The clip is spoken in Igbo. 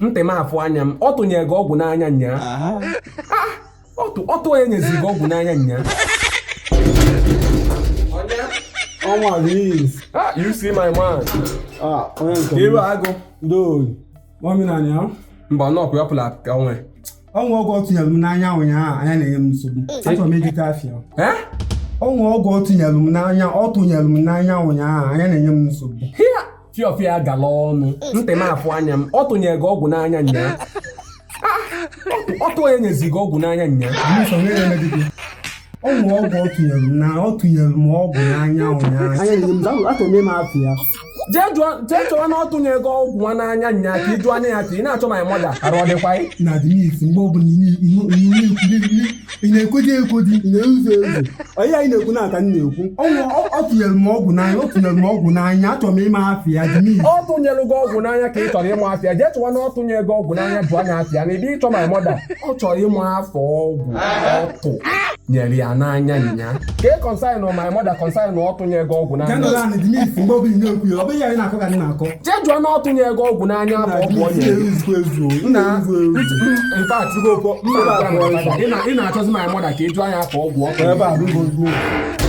ntị m afụ anya m ọ tụnyere gị ọgwụ n'anya nnyaa ọtụ onye nyezi gị ọgwụ n'anya nnyaa you see my man iwe agụ mba n'ọkụ yọpụla ka onwe ọnwụ ọgwụ ọ tụnyere m n'anya ụnyaahụ anya na-enye m nsogbu achọrọ m ejite afịa ọnwụ ọgwụ ọ tụnyere m n'anya ụnyaahụ anya na-enye m nsogbu fiọfịa gala ọnụ ntị m afụ anya m ọ tụnyere gị ọgwụ n'anya nnyaa ọtụ onye nyezi gị ọgwụ n'anya nnyaa ọnwụ ọgwụ ọ tụnyere m ọgwụ n'anya ụnyaahụ anya na-enye m nsogbu achọrọ m ịma afịa jee chọwa na ọ tụnyere gị ọgwụ nwa n'anya nnyaa ka ịjụ anya ya ka ị na-achọ my mother arụ ọ dịkwa na Denise mgbe ọbụla ị na-ekwedi ekwedi ị na-ezuzu ezu onye anyị na-ekwu na-aka m na-ekwu ọnwụ ọ tụnyere m ọgwụ n'anya achọrọ m ịma afịa Denise ọ tụnyere gị ọgwụ n'anya ka ị chọrọ ịma afịa jee chọwa na ọ tụnyere gị ọgwụ n'anya bụ anya afịa na ebe ịchọ my mother ọ chọrọ ịma afọ ọgwụ ọtụ nyere ya n'anya nnyaa ka ị kọnsaịn my mother kọnsaịn na ọ tụnyere gị ọgwụ n'anya Denise mgbe ọbụla ị na-ekwu ya ọ bụghị anyị na-akọ ka m na-akọ jee jụọ na ọ tụnyere gị ọgwụ n'anya bụ ọgwụ onye ị na-achọzi my mother ka ị jụọ anya afọ ọgwụ ọkụ ebe a